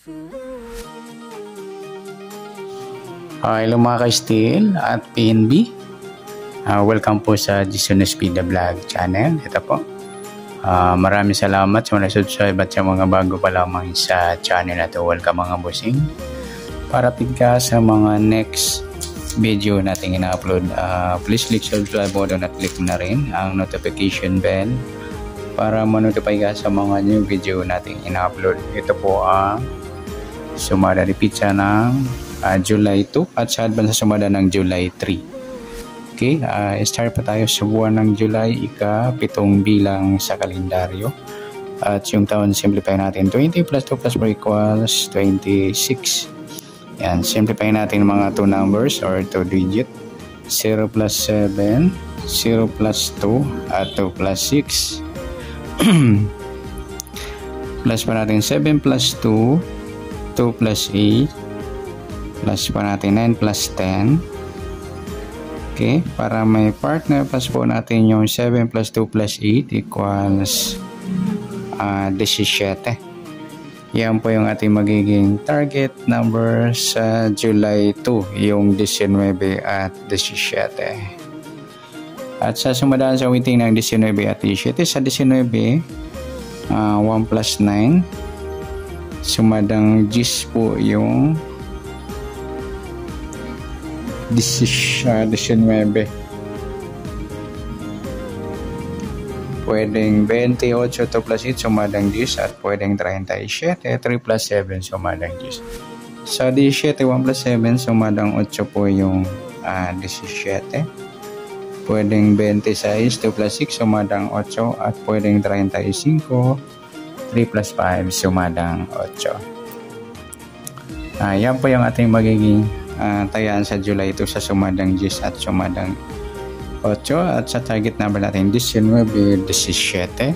Hello mga ka-steel at PNB. Welcome po sa Jason SP The Vlog channel. Ito po. Maraming salamat sa mga subscribe at sa mga bago pa lamang sa channel na ito. Welcome mga bossing. Para ka sa mga next video natin ina-upload, please click subscribe button at click na rin ang notification bell para ma-notify ka sa mga new video natin ina-upload. Ito po ang sumada ni pizza ng July 2 at sa advance sumada ng July 3. Okay, start pa tayo sa buwan ng July, ika-7 bilang sa kalendaryo. At yung taon, simplify natin. 20 plus 2 plus 4 equals 26. Yan, simplify natin mga 2 numbers or 2 digit. 0 plus 7, 0 plus 2, at 2 plus 6. Plus pa natin 7 plus 2, 2 plus 8, plus pa natin 9 plus 10. Okay, para may partner, plus po natin yung 7 plus 2 plus 8 equals 17. Yan po yung ating magiging target number sa July 2, yung 19 at 17. At sa sumadaan sa waiting ng 19 at 17, sa 19, 1 plus 9, sumadang 10 po yung 19. Pwedeng 28 to plus 8 sumadang 10 at pwedeng 37, 3 plus 7 sumadang 10. Sa 17, 1 plus 7 sumadang 8 po yung 17. Pwedeng 26, 2 plus 6 sumadang 8 at pwedeng 35, 3 plus 5 sumadang 8. Yan po yung ating magiging tayaan sa July 2 sa sumadang 10 at sumadang 8 at sa target number natin 19, 17.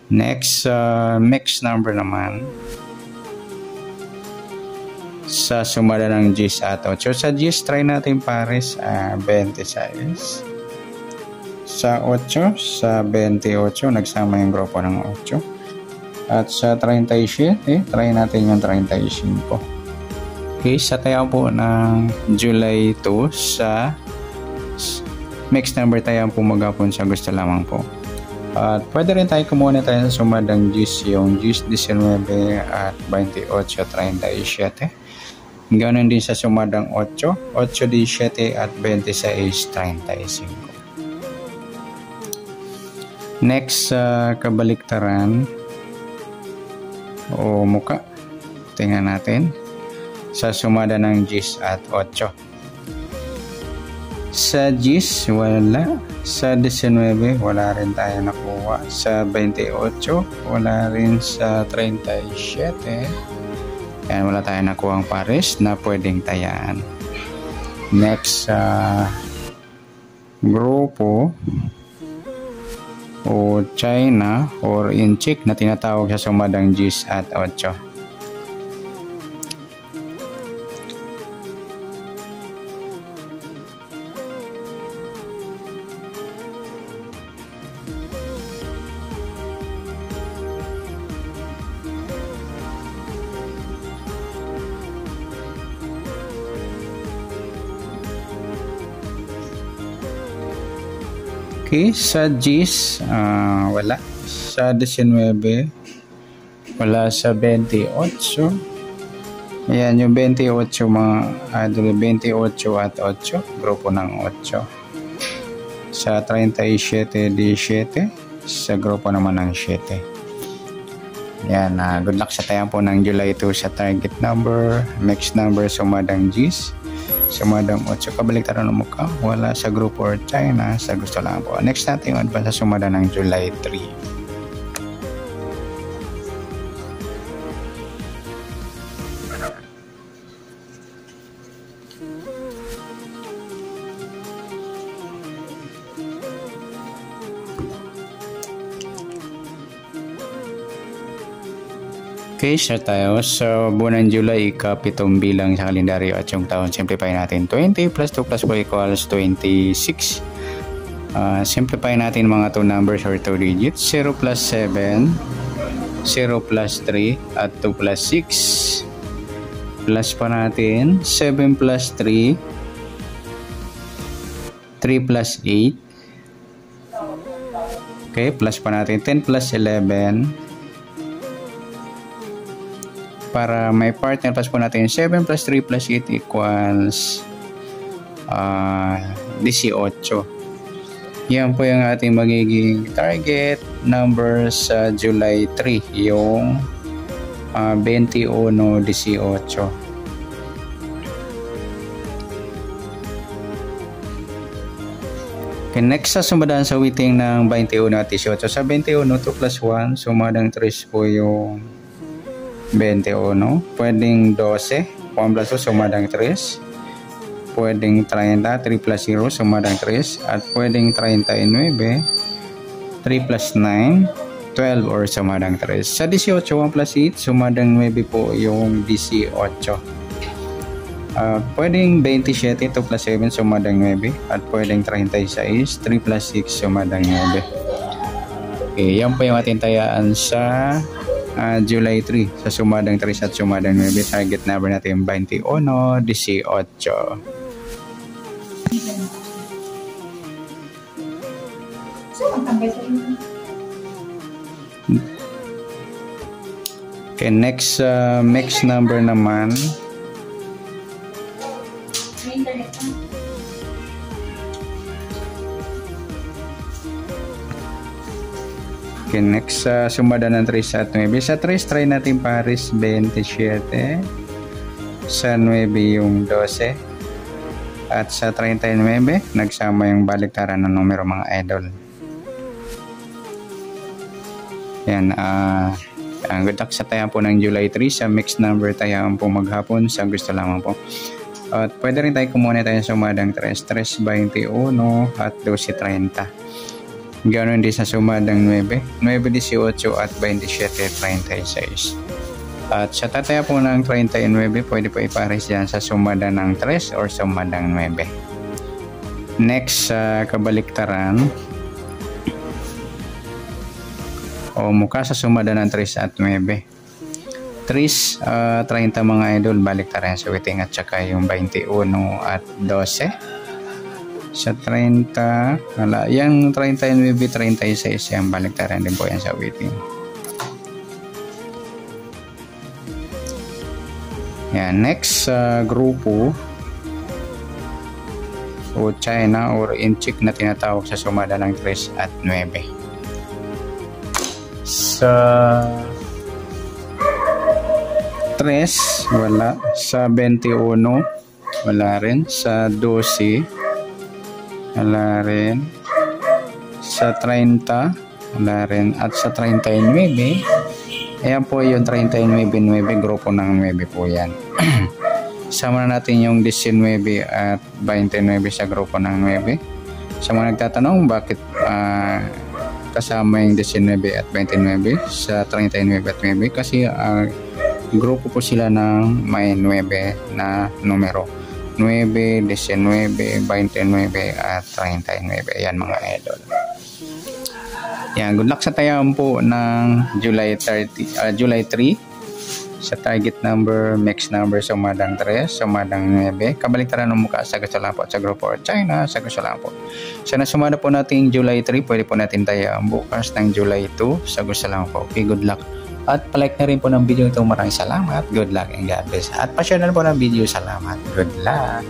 Next, mix number naman sa sumada ng 10 at 8. Sa 10, try natin pares 26. Sa 8, sa 28, nagsama yung grupo ng 8. At sa 37, try natin yung 35. Okay, sa tayo po ng July 2 sa mix number tayo po magapon sa gusto lamang po. At pwede rin tayo kumuha tayo sa sumadang 10, yung 10, 19 at 28, 37. Ganon din sa sumadang 8, 8, 17 at 26, 35. Next, kabaliktaran o muka. Tingnan natin. Sa sumada ng 10 at 8. Sa 10, wala. Sa 19, wala rin tayo nakuha. Sa 28, wala rin. Sa 37, yan, wala tayo nakuha ang pares na pwedeng tayaan. Next, grupo o China or inchik na tinatawag sa sumadang 10 at 8. Okay, sa 10, wala. Sa 19, wala. Sa 28, ayan yung 28 mga 28 at 8, grupo ng 8. Sa 37, 17, sa grupo naman ng 7. Yan, good luck sa tayo po ng July 2 sa target number, mix number, sumadang 10. Sumadang 8, kabaliktaran ng mukha, wala. Sa grupo or China, sa gusto lang po. Next natin yung advance sa sumada ng July 3. Okay, start tayo. Sa buwan ng July, ika-7 bilang sa kalendaryo at yung taon, simplify natin. 20 plus 2 plus 4 equals 26. Simplify natin mga 2 numbers or 2 digits. 0 plus 7, 0 plus 3, at 2 plus 6. Plus pa natin 7 plus 3, 3 plus 8. Okay, plus pa natin 10 plus 11. Para may partner, plus po natin 7 plus 3 plus 8 equals 18. Yan po yung ating magiging target number sa July 3, yung 21-18. Okay, next sa sumadaan sa witing ng 21 at 18. Sa 21, 2 plus 1, sumadang 3 po yung 21. Pwedeng 12, 1 plus 2, sumadang 3. Pwedeng 30, 3 plus 0, sumadang 3. At pwedeng 39, 3 plus 9, 12 or sumadang 3. Sa 18, 1 plus 8, sumadang 9 po yung 18. Pwedeng 27, 2 plus 7, sumadang 9. At pwedeng 36, 3 plus 6, sumadang 9. Okay, yan po yung ating tayaan sa July 3. Sa sumadang 3 at sumadang 9. Target number natin 21-18. Okay, next number naman. Okay, next sumada ng 3 at 9. Sa 3, try natin pares 27. Sa 9 yung 12. At sa 39, nagsama yung baliktaran ng numero mga idol. Yan, good luck sa tayaan po ng July 3 sa mixed number tayaan po maghapon sa gusto lamang po. At pwede rin tayo kumuha tayo sa sumadang 3, 21 at 12.30. Ganoon din sa sumadang 9, 9.18 at 27.36. At sa tataya po ng 39, pwede po ipares dyan sa sumada ng 3 or sumadang 9. Next, kabaliktaran o mukha sa sumada ng 3 at 9. 3, 30 mga idol, baliktaran sa witing at saka yung 21 at 12. Sa 30, yung 39, 36, yung baliktaran din po yan sa witing. Yan, next grupo o China or inchik na tinatawag sa sumada ng 3 at 9. Sa 3, wala. Sa 21, wala rin. Sa 12, wala rin. Sa 30, wala rin. At sa 39, ayan po yung 39, 9, grupo ng 9 po yan. Sama na natin yung 19 at 29 sa grupo ng 9. Sa mga nagtatanong bakit kasama yung 19 at 29 sa 39 at 9, kasi grupo po sila ng may 9 na numero. 9, 19, 29 at 39. Ayan mga idol. Yan, good luck sa tayaan po ng July 3 sa target number, mixed number, sumadang 3, sumadang 9. Kabaliktaran ng mukha sa gusto lang po at sa grupo or China sa gusto lang po. So nasumada po natin July 3, pwede po natin tayaan bukas ng July 2 sa gusto lang po. Okay, good luck. At palike na rin po ng video ito. Maraming salamat. Good luck and God bless. At pa-share na po ng video. Salamat. Good luck.